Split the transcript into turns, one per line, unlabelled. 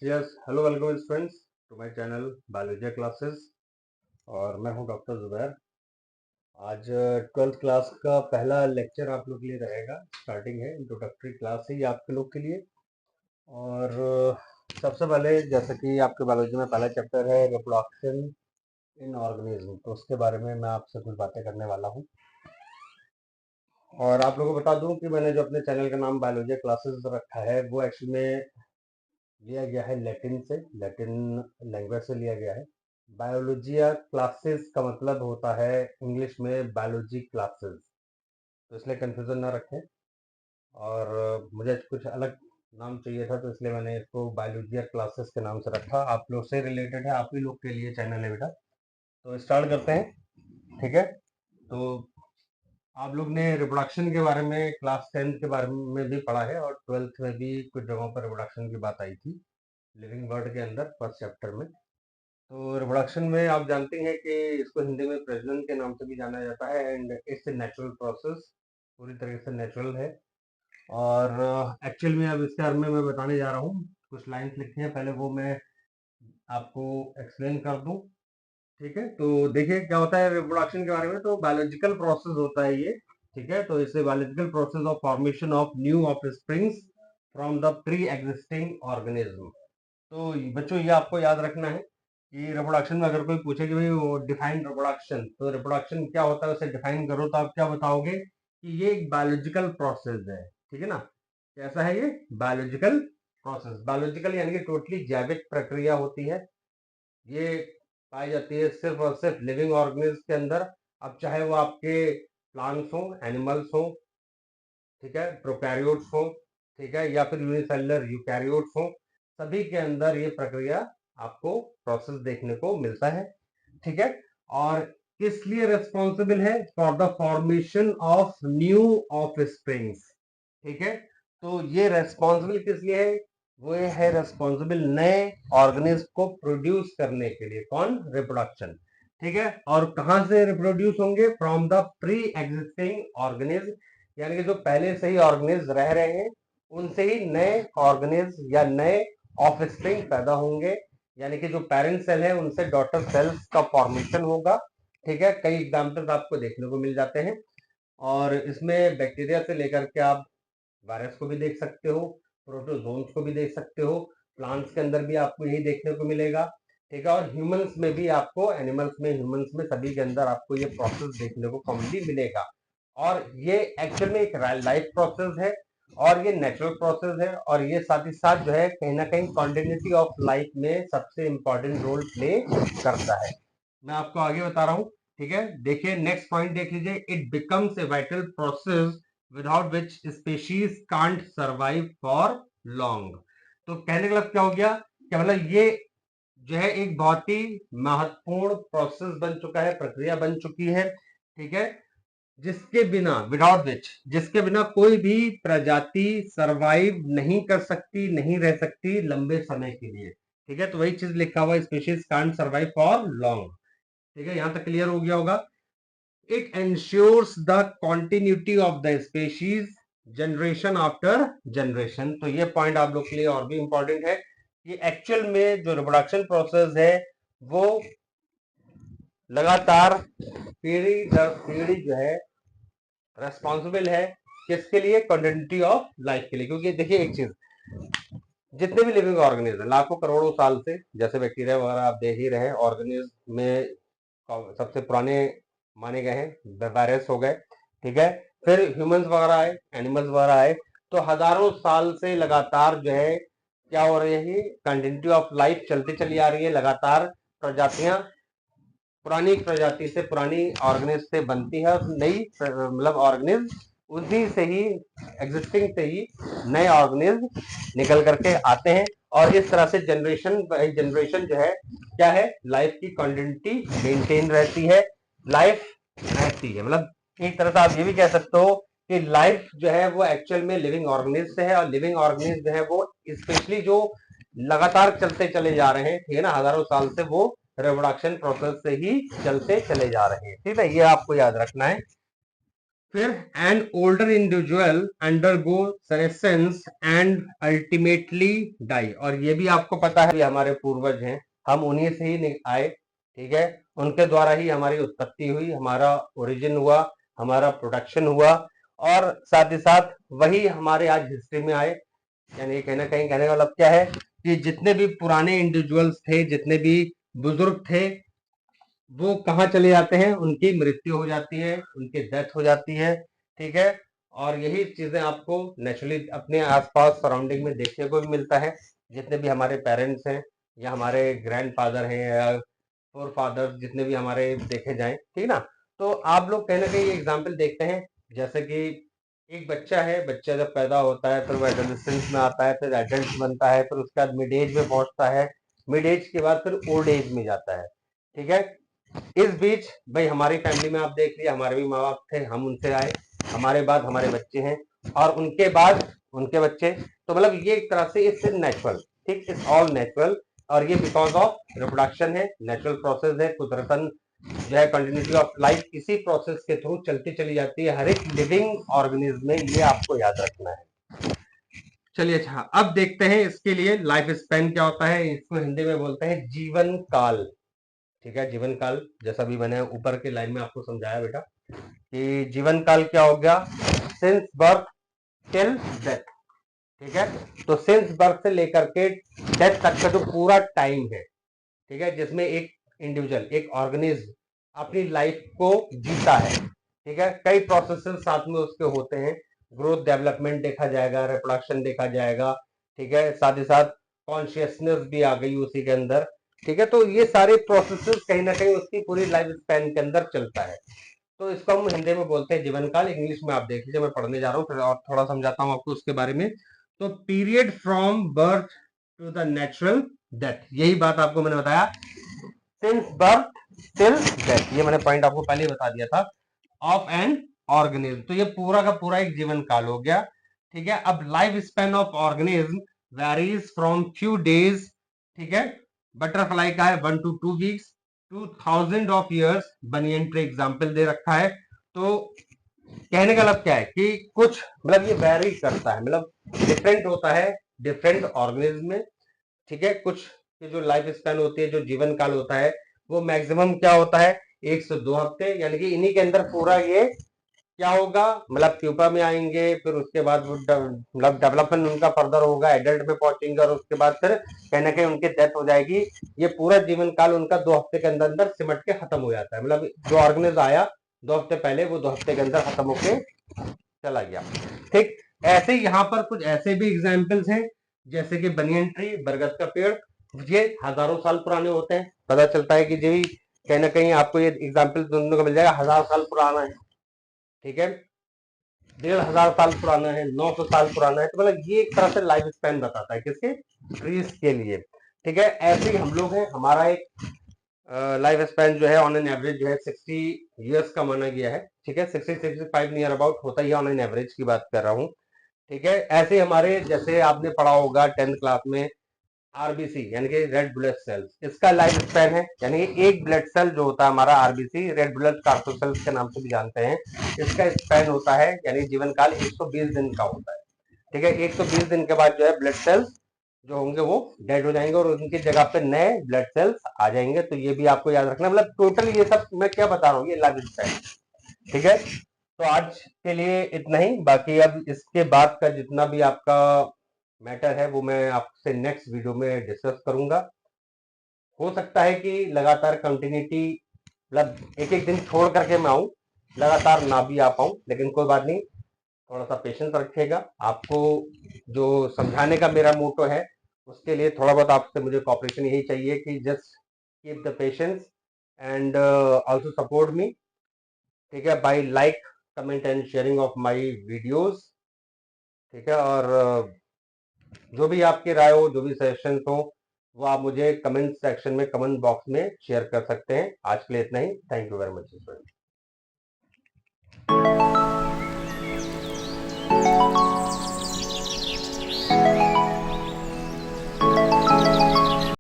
Yes hello welcome students to my channel biology classes. और मैं हूं डॉक्टर जुबैर। आज 12th क्लास का पहला लेक्चर आप लोग के लिए रहेगा। स्टार्टिंग है, इंट्रोडक्टरी क्लास है ये आपके लोग के लिए। और सबसे पहले जैसे कि आपके बायोलॉजी में पहला चैप्टर है रिप्रोडक्शन इन ऑर्गेनिज्म, तो उसके बारे में मैं आपसे कुछ बातें करने वाला हूं। और आप लोगों को बता दूं कि मैंने जो अपने चैनल का नाम बायोलॉजी क्लासेस रखा है वो एक्चुअली में लिया गया है लैटिन से, लैटिन लैंग्वेज से लिया गया है। बायोलॉजिया क्लासेस का मतलब होता है इंग्लिश में बायोलॉजी क्लासेस, तो इसलिए कंफ्यूजन ना रखें। और मुझे कुछ अलग नाम चाहिए था, तो इसलिए मैंने इसको बायोलॉजिया क्लासेस के नाम से रखा। आप लोग से रिलेटेड है, आप ही लोग के लिए चैनल है बेटा। तो स्टार्ट करते हैं, ठीक है। तो आप लोग ने रिप्रोडक्शन के बारे में क्लास 10th के बारे में भी पढ़ा है, और 12th में भी कुछ जगहों पर रिप्रोडक्शन की बात आई थी लिविंग बर्ड के अंदर फर्स्ट चैप्टर में। तो रिप्रोडक्शन में आप जानते हैं कि इसको हिंदी में प्रजनन के नाम से भी जाना जाता है, and it's a natural process, पूरी तरीके से नेचुरल है। और एक्चुअल में अब इसके बारे में मैं बताने जा रहा हूँ। कुछ लाइंस लिखी हैं, पहले वो मैं आपको एक्सप्लेन कर दूं, ठीक है। तो देखिए क्या होता है रिप्रोडक्शन के बारे में। तो बायोलॉजिकल प्रोसेस होता है ये, ठीक है। तो इसे biological process of formation of new of springs from the pre existing organism. तो बच्चों ये आपको याद रखना है कि रिप्रोडक्शन में अगर कोई पूछे कि भाई वो डिफाइन रिप्रोडक्शन, तो रिप्रोडक्शन क्या होता है उसे डिफाइन करो, तो आप क्या बताओगे कि ये एक बायोलॉजिकल प्रोसेस है, ठीक है ना। कैसा है ये बायोलॉजिकल प्रोसेस? बायोलॉजिकल यानी कि टोटली जैविक प्रक्रिया होती है। ये पाई जाती है सिर्फ और सिर्फ लिविंग ऑर्गेनिज्म के अंदर। अब चाहे वो आपके प्लांट्स हो, एनिमल्स हो, ठीक है, प्रोकैरियोट्स हो, ठीक है, या फिर यूनिसेलुलर यूकैरियोट्स हो, सभी के अंदर ये प्रक्रिया आपको प्रोसेस देखने को मिलता है, ठीक है। और किस लिए रेस्पॉन्सिबल है? For the formation of new of springs, ठीक है। तो ये रेस्पॉन्सिबल किस लिए है? वो है रेस्पॉन्सिबल नए ऑर्गेनिज्म को प्रोड्यूस करने के लिए। कौन? रिप्रोडक्शन, ठीक है। और कहां से रिप्रोड्यूस होंगे? From the pre existing organism, यानी कि जो पहले से ही ऑर्गेनिज्म रह रहे हैं उनसे ही नए ऑर्गेनिज्म या नए ऑफ स्प्रिंग पैदा होंगे। यानी कि जो पेरेंट सेल है उनसे डॉटर सेल्स का फॉर्मेशन होगा, ठीक है। कई एग्जाम्पल्स आपको देखने को मिल जाते हैं, और इसमें बैक्टीरिया से लेकर के आप वायरस को भी देख सकते हो, प्रोटोजोन्स को भी देख सकते हो। प्लांट्स के अंदर भी आपको यही देखने को मिलेगा, ठीक है। और ह्यूमंस में भी आपको, एनिमल्स में, ह्यूमंस में, सभी के अंदर आपको ये प्रोसेस देखने को कॉमनली मिलेगा। और ये एक्चुअल में एक लाइफ प्रोसेस है, और ये नेचुरल प्रोसेस है, और ये साथ ही साथ जो है कहीं ना कहीं कॉन्टिन्यूटी ऑफ लाइफ में सबसे इंपॉर्टेंट रोल प्ले करता है। मैं आपको आगे बता रहा हूं, ठीक है। देखिए नेक्स्ट पॉइंट देख लीजिए, it becomes a vital process without which species can't survive for long. तो कहने का मतलब क्या हो गया? क्या मतलब ये जो है एक बहुत ही महत्वपूर्ण प्रोसेस बन चुका है, प्रक्रिया बन चुकी है, ठीक है, जिसके बिना, विदाउट विच, जिसके बिना कोई भी प्रजाति सरवाइव नहीं कर सकती, नहीं रह सकती लंबे समय के लिए, ठीक है। तो वही चीज लिखा हुआ, species can't survive for long, ठीक है। यहां तक क्लियर हो गया होगा। It ensures the continuity of the species generation after generation. तो ये पॉइंट आप लोग के लिए और भी इंपॉर्टेंट है कि एक्चुअल में जो रिप्रोडक्शन प्रोसेस है वो लगातार पीढ़ी दर पीढ़ी जो है रेस्पॉन्सिबल है किसके लिए? कंटिन्यूटी ऑफ लाइफ के लिए। क्योंकि देखिए एक चीज, जितने भी लिविंग ऑर्गेनिज्म लाखों करोड़ों साल से, जैसे बैक्टीरिया वगैरह आप देख ही रहे हैं, ऑर्गेनिज्म में सबसे पुराने माने गए हैं वायरस हो गए, ठीक है। फिर ह्यूमंस वगैरह आए, एनिमल्स वगैरह आए। तो हजारों साल से लगातार जो है क्या हो रही है? कंटिन्यूटी ऑफ लाइफ चलती चली आ रही है। लगातार प्रजातियां पुरानी प्रजाति से, पुरानी ऑर्गेनिज्म से बनती है, नई मतलब ऑर्गेनिज्म उसी से ही, एग्जिस्टिंग से ही नए ऑर्गेनिज्म निकल करके आते हैं। और इस तरह से जनरेशन बाई जनरेशन जो है क्या है? लाइफ की कंटिन्यूटी मेंटेन रहती है, लाइफ रहती है। मतलब एक तरह से आप ये भी कह सकते हो कि लाइफ जो है वो एक्चुअल में लिविंग ऑर्गेनिज्म से है, और लिविंग ऑर्गेनिज्म जो है वो स्पेशली जो लगातार चलते चले जा रहे हैं, ठीक है ना, हजारों साल से, वो रिप्रोडक्शन प्रोसेस से ही चलते चले जा रहे हैं, ठीक है। ये आपको याद रखना है। फिर an older individual undergo senescence and ultimately die, और ये भी आपको पता है हमारे पूर्वज हैं, हम उन्हीं से ही आए, ठीक है, उनके द्वारा ही हमारी उत्पत्ति हुई, हमारा ओरिजिन हुआ, हमारा प्रोडक्शन हुआ, और साथ ही साथ वही हमारे आज हिस्ट्री में आए। यानी कहीं ना कहीं कहने का मतलब क्या है कि जितने भी पुराने इंडिविजुअल्स थे, जितने भी बुजुर्ग थे, वो कहाँ चले जाते हैं, उनकी मृत्यु हो जाती है, उनकी डेथ हो जाती है, ठीक है। और यही चीजें आपको नेचुरली अपने आसपास सराउंडिंग में देखने को भी मिलता है। जितने भी हमारे पेरेंट्स हैं या हमारे ग्रैंड फादर हैं या फोर फादर्स जितने भी हमारे देखे जाएं, ठीक ना, तो आप लोग कहीं ना कहीं एग्जाम्पल देखते हैं। जैसे कि एक बच्चा है, बच्चा जब पैदा होता है, फिर वो एडोलेसेंस में आता है, फिर एडल्ट बनता है, फिर उसके बाद मिड एज में पहुंचता है, मिड एज के बाद फिर ओल्ड एज में जाता है, ठीक है। इस बीच भाई हमारी फैमिली में आप देख लिया, हमारे भी माँ बाप थे, हम उनसे आए, हमारे बाद हमारे बच्चे हैं, और उनके बाद उनके बच्चे, तो मतलब ये एक तरह से इट्स नेचुरल, ठीक, इट्स ऑल नेचुरल, और ये बिकॉज ऑफ रिप्रोडक्शन है, नेचुरल प्रोसेस है, कुदरतन जो है कंटिन्यूटी ऑफ लाइफ इसी प्रोसेस के थ्रू चलती चली जाती है हर एक लिविंग ऑर्गेनिज्म में, ये आपको याद रखना है। चलिए अच्छा, अब देखते हैं इसके लिए लाइफ स्पैन क्या होता है, इसको हिंदी में बोलते हैं जीवन काल, ठीक है। जीवन काल जैसा भी मैंने ऊपर के लाइन में आपको समझाया बेटा कि जीवन काल क्या हो गया, सिंस बर्थ टिल डेथ, ठीक है। तो सिंस बर्थ से लेकर के डेथ तक का जो पूरा टाइम है, ठीक है, जिसमें एक इंडिविजुअल, एक ऑर्गेनिज्म अपनी लाइफ को जीता है, ठीक है। कई प्रोसेसेस साथ में उसके होते हैं, ग्रोथ डेवलपमेंट देखा जाएगा, रिप्रोडक्शन देखा जाएगा, ठीक है, साथ ही साथ कॉन्शियसनेस भी आ गई उसी के अंदर, ठीक है। तो ये सारे प्रोसेसेस कहीं ना कहीं उसकी पूरी लाइफ स्पैन के अंदर चलता है। तो इसको हम हिंदी में बोलते हैं जीवन काल, इंग्लिश में आप देख लीजिए, मैं पढ़ने जा रहा हूँ फिर और थोड़ा समझाता हूँ आपको उसके बारे में। तो period from birth to the natural death, यही बात आपको मैंने बताया, सिंस बर्थ टिल डेथ, ये मैंने पॉइंट आपको पहले ही बता दिया था, ऑफ एन ऑर्गेनिज्म। तो ये पूरा का पूरा एक जीवन काल हो गया, ठीक है। अब life span of organism varies from few days, ठीक है, बटरफ्लाई का है 1 to 2 weeks to 1000 of years, banyan tree example दे रखा है। तो कहने का मतलब क्या है कि कुछ मतलब ये वेरी करता है, मतलब डिफरेंट होता है डिफरेंट ऑर्गेनिज्म में, ठीक है। कुछ की जो लाइफ स्पैन होती है, जो जीवन काल होता है, वो मैक्सिमम क्या होता है 1 से 2 हफ्ते, यानी कि इन्हीं के अंदर पूरा ये क्या होगा, मतलब प्यूपा में आएंगे, फिर उसके बाद वो मतलब डेवलपमेंट उनका फर्दर होगा, एडल्ट में पहुंचेंगे, और उसके बाद फिर कहीं ना कहीं उनकी डेथ हो जाएगी। ये पूरा जीवन काल उनका 2 हफ्ते के अंदर अंदर सिमट के खत्म हो जाता है, मतलब जो ऑर्गेनिज्म आया 2 हफ्ते पहले वो 2 हफ्ते के अंदर खत्म होके चला गया, ठीक। ऐसे यहाँ पर कुछ ऐसे भी एग्जाम्पल्स हैं, जैसे कि बनियन ट्री, बरगद का पेड़, ये हजारों साल पुराने होते हैं, पता चलता है कि जो कहीं ना कहीं आपको ये एग्जाम्पल सुनने को मिल जाएगा, 1000 साल पुराना है, ठीक है, 1500 साल पुराना है, 900 साल पुराना है। तो मतलब ये एक तरह से लाइफ स्पैन बताता है किसके, ट्रीज के लिए, ठीक है। ऐसे ही हम लोग हैं, हमारा एक लाइफ स्पैन जो है ऑन एन एवरेज जो है 60 ईयर्स का माना गया है, ठीक है, 60-65 नियर अबाउट होता ही है, ऑन एन एवरेज की बात कर रहा हूँ, ठीक है। ऐसे हमारे, जैसे आपने पढ़ा होगा 10th क्लास में, आरबीसी यानी कि रेड ब्लड सेल्स, इसका लाइफ स्पैन है, यानी एक ब्लड सेल जो होता है हमारा आरबीसी, रेड ब्लड कार्बोसेल्स के नाम से भी जानते हैं, इसका स्पैन होता है यानी जीवन काल 120 दिन का होता है, ठीक है। 120 दिन के बाद जो है ब्लड सेल्स जो होंगे वो डेड हो जाएंगे और उनकी जगह पे नए ब्लड सेल्स आ जाएंगे। तो ये भी आपको याद रखना, मतलब टोटल ये सब मैं क्या बता रहा हूँ, ये लाइफ स्पैन, ठीक है। तो आज के लिए इतना ही, बाकी अब इसके बाद का जितना भी आपका मैटर है वो मैं आपसे नेक्स्ट वीडियो में डिस्कस करूंगा। हो सकता है कि लगातार कंटिन्यूटी, मतलब एक एक दिन छोड़ करके मैं आऊँ, लगातार ना भी आ पाऊँ, लेकिन कोई बात नहीं, थोड़ा सा पेशेंस रखिएगा। आपको जो समझाने का मेरा मोटो है, उसके लिए थोड़ा बहुत आपसे मुझे कॉपरेशन यही चाहिए कि just keep the patience and also support me, ठीक है, by like comment and sharing of my videos, ठीक है। और जो भी आपकी राय हो, जो भी सजेशन हो, वो आप मुझे कमेंट सेक्शन में, कमेंट बॉक्स में शेयर कर सकते हैं। आज के लिए इतना ही, थैंक यू वेरी मच।